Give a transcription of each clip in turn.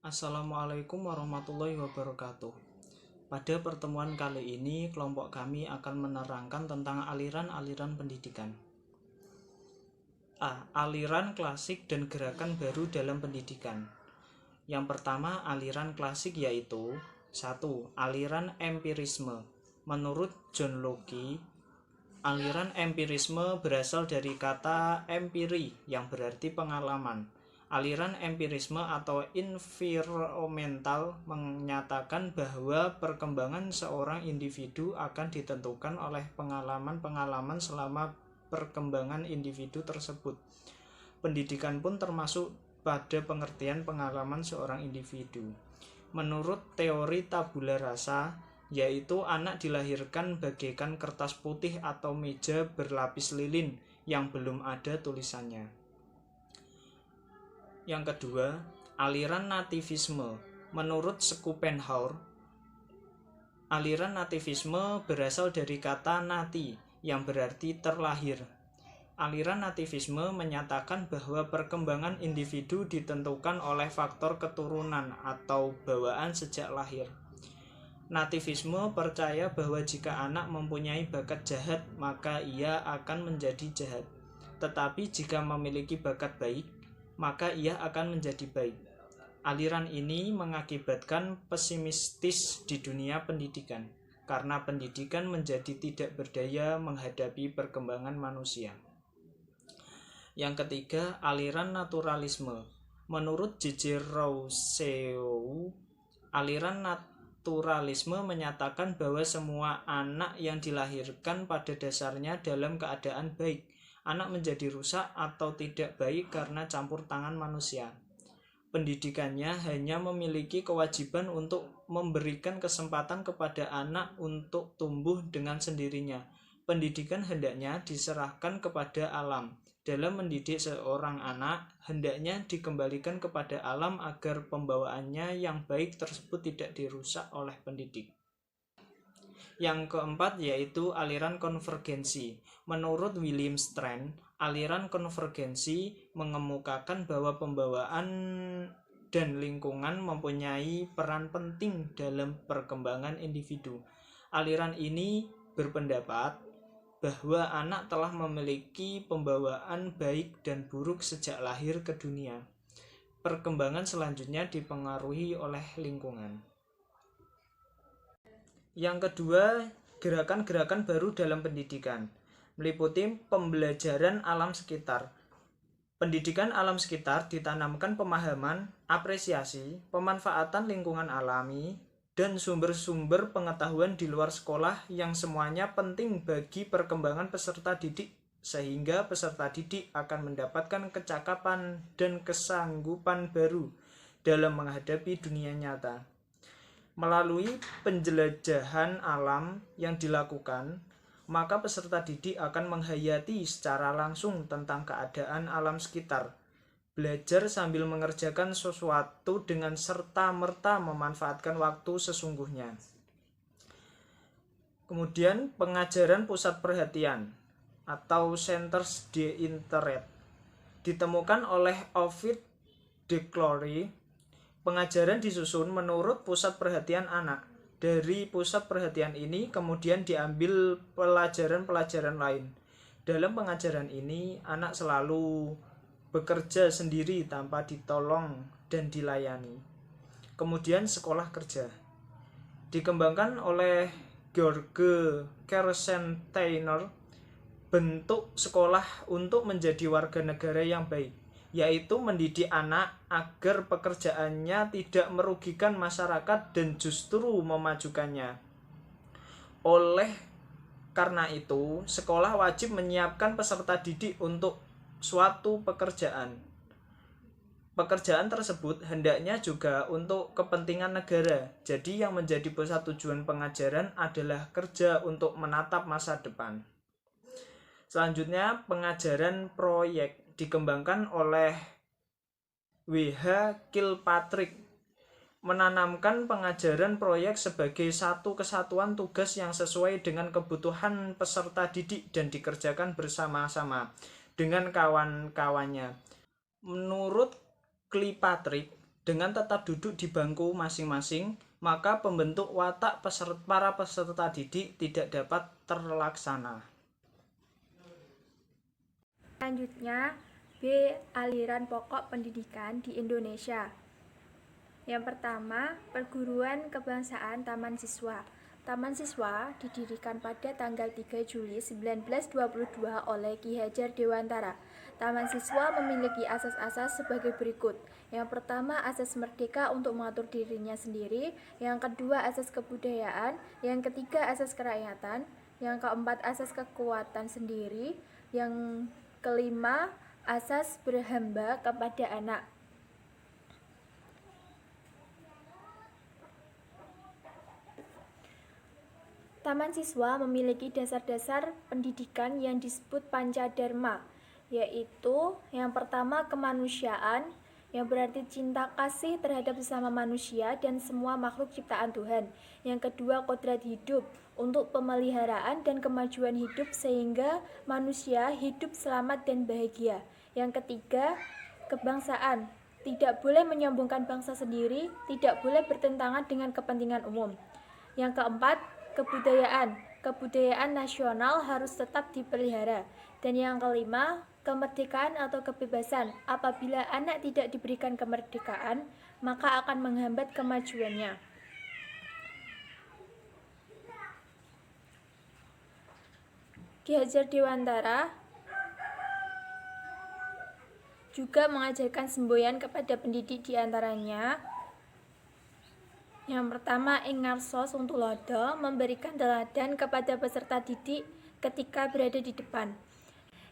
Assalamualaikum warahmatullahi wabarakatuh. Pada pertemuan kali ini, kelompok kami akan menerangkan tentang aliran-aliran pendidikan. A. Aliran klasik dan gerakan baru dalam pendidikan. Yang pertama, aliran klasik yaitu 1. Aliran empirisme. Menurut John Locke, aliran empirisme berasal dari kata empiri yang berarti pengalaman. Aliran empirisme atau environmental menyatakan bahwa perkembangan seorang individu akan ditentukan oleh pengalaman-pengalaman selama perkembangan individu tersebut. Pendidikan pun termasuk pada pengertian pengalaman seorang individu. Menurut teori tabula rasa, yaitu anak dilahirkan bagaikan kertas putih atau meja berlapis lilin yang belum ada tulisannya. Yang kedua, aliran nativisme. Menurut Schopenhauer, aliran nativisme berasal dari kata nati yang berarti terlahir. Aliran nativisme menyatakan bahwa perkembangan individu ditentukan oleh faktor keturunan atau bawaan sejak lahir. Nativisme percaya bahwa jika anak mempunyai bakat jahat, maka ia akan menjadi jahat. Tetapi jika memiliki bakat baik, maka ia akan menjadi baik. Aliran ini mengakibatkan pesimistis di dunia pendidikan, karena pendidikan menjadi tidak berdaya menghadapi perkembangan manusia. Yang ketiga, aliran naturalisme. Menurut J.J. Rousseau, aliran naturalisme menyatakan bahwa semua anak yang dilahirkan pada dasarnya dalam keadaan baik. Anak menjadi rusak atau tidak baik karena campur tangan manusia. Pendidikannya hanya memiliki kewajiban untuk memberikan kesempatan kepada anak untuk tumbuh dengan sendirinya. Pendidikan hendaknya diserahkan kepada alam. Dalam mendidik seorang anak, hendaknya dikembalikan kepada alam agar pembawaannya yang baik tersebut tidak dirusak oleh pendidik. Yang keempat yaitu aliran konvergensi. Menurut William Strand, aliran konvergensi mengemukakan bahwa pembawaan dan lingkungan mempunyai peran penting dalam perkembangan individu. Aliran ini berpendapat bahwa anak telah memiliki pembawaan baik dan buruk sejak lahir ke dunia. Perkembangan selanjutnya dipengaruhi oleh lingkungan. Yang kedua, gerakan-gerakan baru dalam pendidikan, meliputi pembelajaran alam sekitar. Pendidikan alam sekitar ditanamkan pemahaman, apresiasi, pemanfaatan lingkungan alami, dan sumber-sumber pengetahuan di luar sekolah yang semuanya penting bagi perkembangan peserta didik, sehingga peserta didik akan mendapatkan kecakapan dan kesanggupan baru dalam menghadapi dunia nyata. Melalui penjelajahan alam yang dilakukan, maka peserta didik akan menghayati secara langsung tentang keadaan alam sekitar. Belajar sambil mengerjakan sesuatu dengan serta-merta memanfaatkan waktu sesungguhnya. Kemudian pengajaran pusat perhatian atau Centers d'Intérêt ditemukan oleh Ovid de Clory. Pengajaran disusun menurut pusat perhatian anak. Dari pusat perhatian ini kemudian diambil pelajaran-pelajaran lain. Dalam pengajaran ini, anak selalu bekerja sendiri tanpa ditolong dan dilayani. Kemudian sekolah kerja. Dikembangkan oleh George Kersensteiner, bentuk sekolah untuk menjadi warga negara yang baik, yaitu mendidik anak agar pekerjaannya tidak merugikan masyarakat dan justru memajukannya. Oleh karena itu, sekolah wajib menyiapkan peserta didik untuk suatu pekerjaan. Pekerjaan tersebut hendaknya juga untuk kepentingan negara. Jadi yang menjadi pusat tujuan pengajaran adalah kerja untuk menatap masa depan. Selanjutnya, pengajaran proyek dikembangkan oleh W.H. Kilpatrick, menanamkan pengajaran proyek sebagai satu kesatuan tugas yang sesuai dengan kebutuhan peserta didik dan dikerjakan bersama-sama dengan kawan-kawannya. Menurut Kilpatrick, Dengan tetap duduk di bangku masing-masing, maka pembentuk watak para peserta didik tidak dapat terlaksana. Selanjutnya, B. Aliran pokok pendidikan di Indonesia. Yang pertama, Perguruan Kebangsaan Taman Siswa. Taman Siswa didirikan pada tanggal 3 Juli 1922 oleh Ki Hajar Dewantara. Taman Siswa memiliki asas-asas sebagai berikut. Yang pertama, asas merdeka untuk mengatur dirinya sendiri. Yang kedua, asas kebudayaan. Yang ketiga, asas kerakyatan. Yang keempat, asas kekuatan sendiri. Yang kelima, asas berhamba kepada anak. Taman Siswa memiliki dasar-dasar pendidikan yang disebut Pancadharma, yaitu yang pertama kemanusiaan, yang berarti cinta kasih terhadap sesama manusia dan semua makhluk ciptaan Tuhan. Yang kedua, kodrat hidup, untuk pemeliharaan dan kemajuan hidup sehingga manusia hidup selamat dan bahagia. Yang ketiga, kebangsaan, tidak boleh menyombongkan bangsa sendiri, tidak boleh bertentangan dengan kepentingan umum. Yang keempat, kebudayaan. Kebudayaan nasional harus tetap dipelihara. Dan yang kelima, kemerdekaan atau kebebasan. Apabila anak tidak diberikan kemerdekaan, maka akan menghambat kemajuannya. Ki Hajar Dewantara juga mengajarkan semboyan kepada pendidik diantaranya. Yang pertama, ing ngarsa sung tuladha, memberikan teladan kepada peserta didik ketika berada di depan.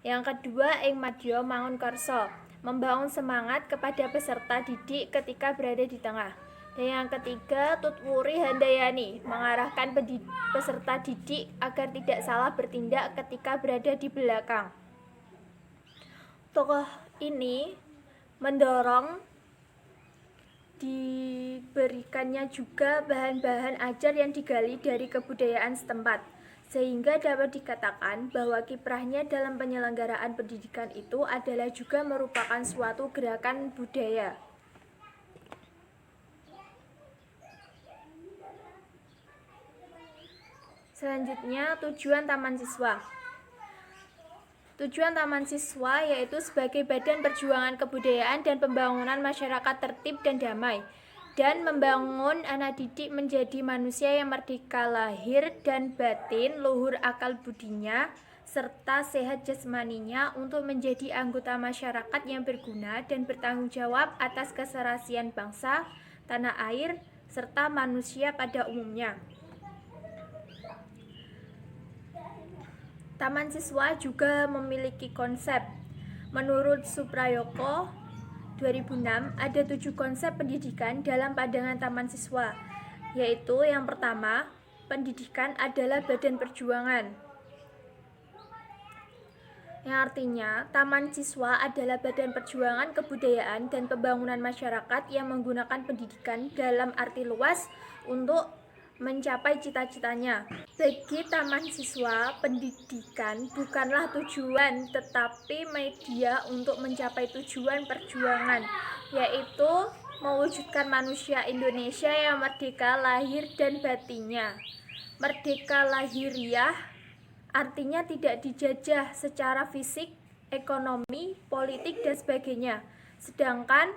Yang kedua, ing madya mangun karsa, membangun semangat kepada peserta didik ketika berada di tengah. Dan yang ketiga, tutwuri handayani, mengarahkan peserta didik agar tidak salah bertindak ketika berada di belakang. Tokoh ini mendorong diberikannya juga bahan-bahan ajar yang digali dari kebudayaan setempat, sehingga dapat dikatakan bahwa kiprahnya dalam penyelenggaraan pendidikan itu adalah juga merupakan suatu gerakan budaya. Selanjutnya, tujuan Taman Siswa. Tujuan Taman Siswa yaitu sebagai badan perjuangan kebudayaan dan pembangunan masyarakat tertib dan damai, dan membangun anak didik menjadi manusia yang merdeka lahir dan batin, luhur akal budinya, serta sehat jasmaninya untuk menjadi anggota masyarakat yang berguna dan bertanggung jawab atas keserasian bangsa, tanah air, serta manusia pada umumnya. Taman Siswa juga memiliki konsep. Menurut Suprayoko 2006, ada 7 konsep pendidikan dalam pandangan Taman Siswa, yaitu yang pertama, pendidikan adalah badan perjuangan. Yang artinya, Taman Siswa adalah badan perjuangan kebudayaan dan pembangunan masyarakat yang menggunakan pendidikan dalam arti luas untuk mencapai cita-citanya. Bagi Taman Siswa, pendidikan bukanlah tujuan, tetapi media untuk mencapai tujuan perjuangan, yaitu mewujudkan manusia Indonesia yang merdeka lahir dan batinnya. Merdeka lahiriah artinya tidak dijajah secara fisik, ekonomi, politik, dan sebagainya. Sedangkan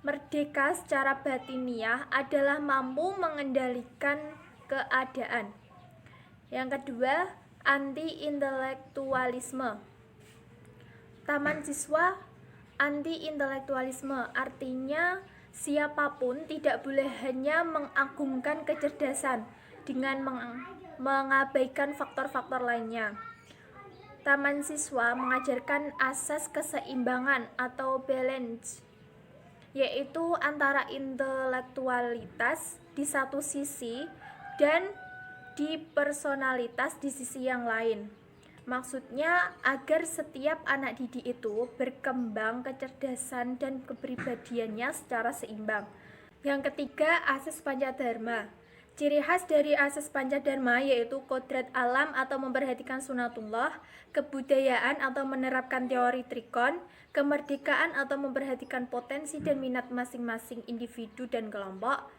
merdeka secara batiniah adalah mampu mengendalikan keadaan. Yang kedua, anti-intelektualisme. Taman Siswa anti-intelektualisme artinya siapapun tidak boleh hanya mengagungkan kecerdasan dengan mengabaikan faktor-faktor lainnya. Taman Siswa mengajarkan asas keseimbangan atau balance, yaitu antara intelektualitas di satu sisi dan di personalitas di sisi yang lain. Maksudnya agar setiap anak didik itu berkembang kecerdasan dan kepribadiannya secara seimbang. Yang ketiga, asas Pancadharma. Ciri khas dari asas Pancadharma yaitu kodrat alam atau memperhatikan sunatullah, kebudayaan atau menerapkan teori trikon, kemerdekaan atau memperhatikan potensi dan minat masing-masing individu dan kelompok,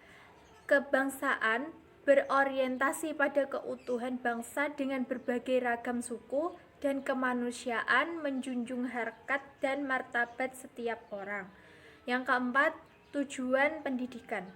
kebangsaan berorientasi pada keutuhan bangsa dengan berbagai ragam suku, dan kemanusiaan menjunjung harkat dan martabat setiap orang. Yang keempat, tujuan pendidikan.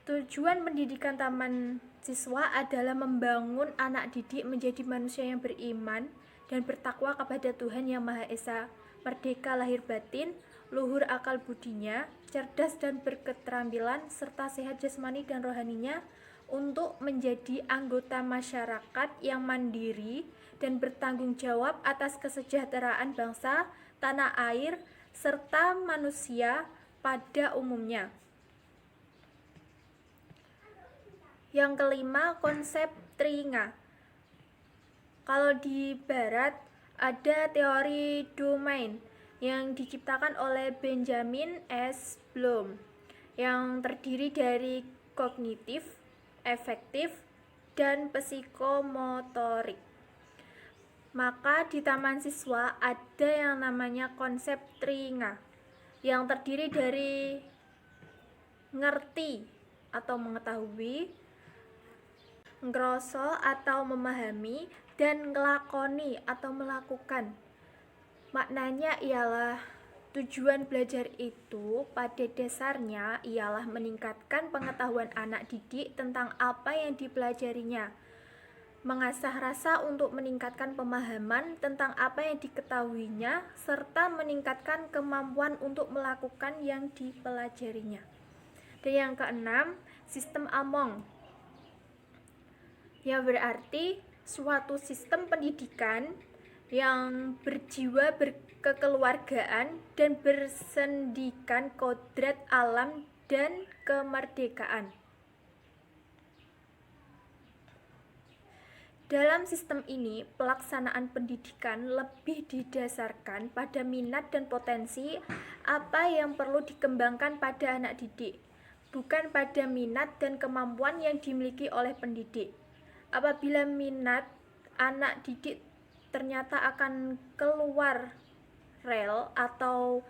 Tujuan pendidikan Taman Siswa adalah membangun anak didik menjadi manusia yang beriman dan bertakwa kepada Tuhan Yang Maha Esa, merdeka lahir batin, luhur akal budinya, cerdas dan berketerampilan, serta sehat jasmani dan rohaninya, untuk menjadi anggota masyarakat yang mandiri dan bertanggung jawab atas kesejahteraan bangsa, tanah air, serta manusia pada umumnya. Yang kelima, konsep Tringa. Kalau di barat ada teori domain yang diciptakan oleh Benjamin S. Bloom yang terdiri dari kognitif, efektif, dan psikomotorik. Maka di Taman Siswa ada yang namanya konsep Tringa yang terdiri dari ngerti atau mengetahui, ngroso atau memahami, dan ngelakoni atau melakukan. Maknanya ialah tujuan belajar itu pada dasarnya ialah meningkatkan pengetahuan anak didik tentang apa yang dipelajarinya, mengasah rasa untuk meningkatkan pemahaman tentang apa yang diketahuinya, serta meningkatkan kemampuan untuk melakukan yang dipelajarinya. Dan yang keenam, sistem Among, yang berarti suatu sistem pendidikan yang berjiwa berkekeluargaan dan bersendikan kodrat alam dan kemerdekaan. Dalam sistem ini, pelaksanaan pendidikan lebih didasarkan pada minat dan potensi apa yang perlu dikembangkan pada anak didik, bukan pada minat dan kemampuan yang dimiliki oleh pendidik. Apabila minat anak didik ternyata akan keluar rel atau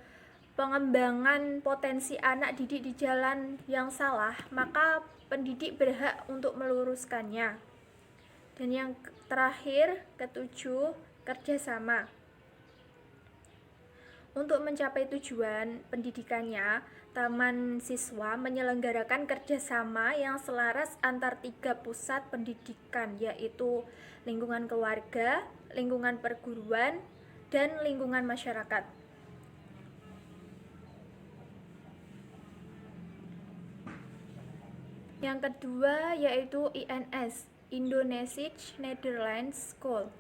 pengembangan potensi anak didik di jalan yang salah, maka pendidik berhak untuk meluruskannya. Dan yang terakhir, ketujuh, kerjasama. Untuk mencapai tujuan pendidikannya, Taman Siswa menyelenggarakan kerjasama yang selaras antar 3 pusat pendidikan, yaitu lingkungan keluarga, lingkungan perguruan, dan lingkungan masyarakat. Yang kedua yaitu INS, Indonesisch Nederlands School.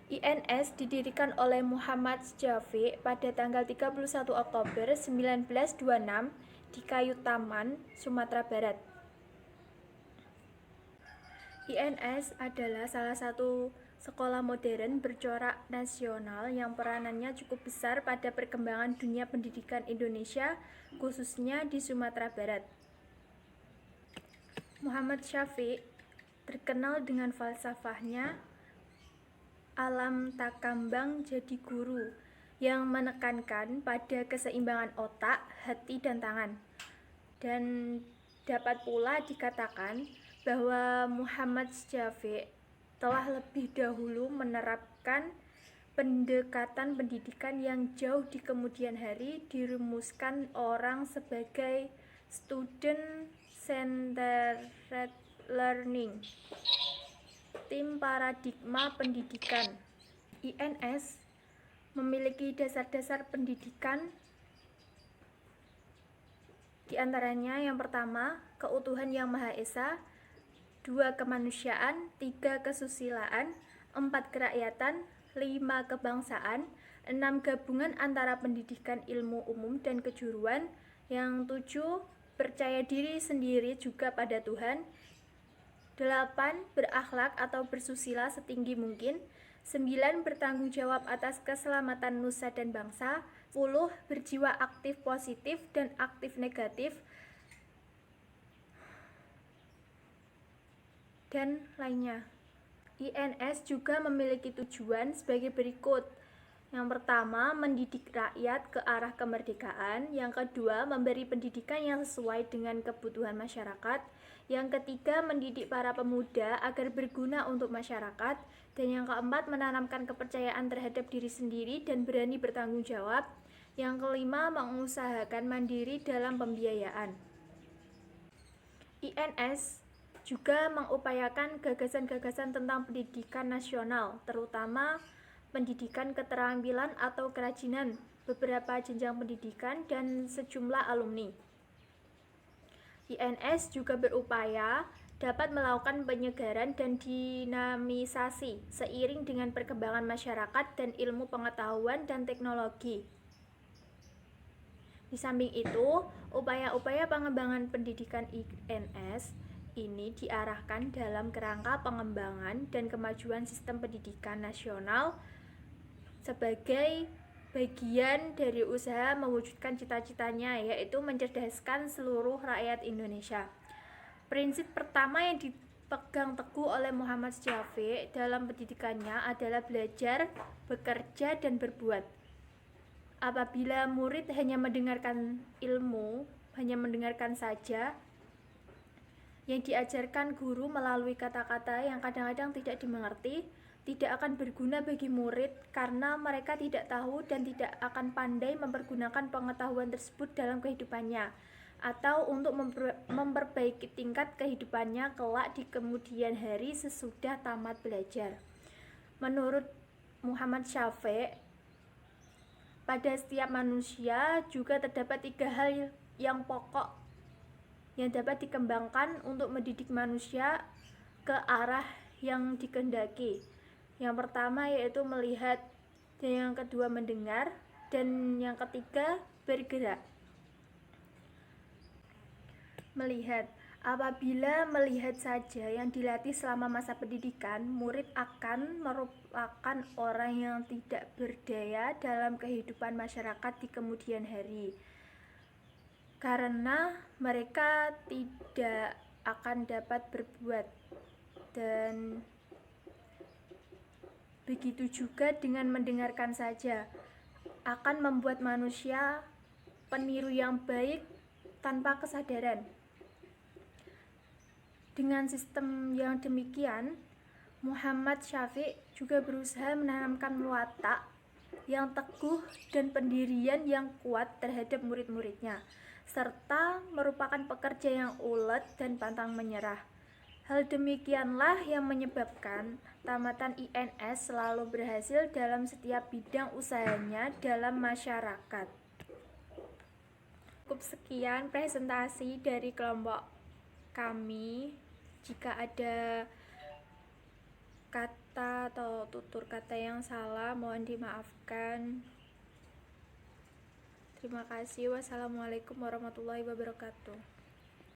INS didirikan oleh Muhammad Syafiq pada tanggal 31 Oktober 1926 di Kayu Taman, Sumatera Barat. INS adalah salah satu sekolah modern bercorak nasional yang peranannya cukup besar pada perkembangan dunia pendidikan Indonesia, khususnya di Sumatera Barat. Muhammad Syafiq terkenal dengan falsafahnya alam takambang jadi guru, yang menekankan pada keseimbangan otak, hati, dan tangan. Dan dapat pula dikatakan bahwa Muhammad Syafiq telah lebih dahulu menerapkan pendekatan pendidikan yang jauh di kemudian hari dirumuskan orang sebagai student centered learning, tim paradigma pendidikan. INS memiliki dasar-dasar pendidikan, di antaranya yang pertama, keutuhan Yang Maha Esa, 2 kemanusiaan, 3 kesusilaan, 4 kerakyatan, 5 kebangsaan, 6 gabungan antara pendidikan ilmu umum dan kejuruan, yang 7 percaya diri sendiri juga pada Tuhan, 8 berakhlak atau bersusila setinggi mungkin, 9 bertanggung jawab atas keselamatan nusa dan bangsa, 10 berjiwa aktif positif dan aktif negatif, dan lainnya. INS juga memiliki tujuan sebagai berikut. Yang pertama, mendidik rakyat ke arah kemerdekaan. Yang kedua, memberi pendidikan yang sesuai dengan kebutuhan masyarakat. Yang ketiga, mendidik para pemuda agar berguna untuk masyarakat. Dan yang keempat, menanamkan kepercayaan terhadap diri sendiri dan berani bertanggung jawab. Yang kelima, mengusahakan mandiri dalam pembiayaan. INS juga mengupayakan gagasan-gagasan tentang pendidikan nasional, terutama pendidikan keterampilan atau kerajinan, beberapa jenjang pendidikan, dan sejumlah alumni. INS juga berupaya dapat melakukan penyegaran dan dinamisasi seiring dengan perkembangan masyarakat dan ilmu pengetahuan dan teknologi. Di samping itu, upaya-upaya pengembangan pendidikan INS ini diarahkan dalam kerangka pengembangan dan kemajuan sistem pendidikan nasional sebagai bagian dari usaha mewujudkan cita-citanya, yaitu mencerdaskan seluruh rakyat Indonesia. Prinsip pertama yang dipegang teguh oleh Muhammad Syafi'i dalam pendidikannya adalah belajar, bekerja, dan berbuat. Apabila murid hanya mendengarkan ilmu, hanya mendengarkan saja yang diajarkan guru melalui kata-kata yang kadang-kadang tidak dimengerti, tidak akan berguna bagi murid karena mereka tidak tahu dan tidak akan pandai mempergunakan pengetahuan tersebut dalam kehidupannya atau untuk memperbaiki tingkat kehidupannya kelak di kemudian hari sesudah tamat belajar. Menurut Muhammad Syafi'i, pada setiap manusia juga terdapat 3 hal yang pokok yang dapat dikembangkan untuk mendidik manusia ke arah yang dikehendaki. Yang pertama yaitu melihat, dan yang kedua mendengar, dan yang ketiga bergerak. Melihat. Apabila melihat saja yang dilatih selama masa pendidikan, murid akan merupakan orang yang tidak berdaya dalam kehidupan masyarakat di kemudian hari, karena mereka tidak akan dapat berbuat. Dan begitu juga dengan mendengarkan saja akan membuat manusia peniru yang baik tanpa kesadaran. Dengan sistem yang demikian, Muhammad Syafi'i juga berusaha menanamkan watak yang teguh dan pendirian yang kuat terhadap murid-muridnya, serta merupakan pekerja yang ulet dan pantang menyerah. Hal demikianlah yang menyebabkan tamatan INS selalu berhasil dalam setiap bidang usahanya dalam masyarakat. Cukup sekian presentasi dari kelompok kami. Jika ada kata atau tutur kata yang salah, mohon dimaafkan. Terima kasih. Wassalamualaikum warahmatullahi wabarakatuh.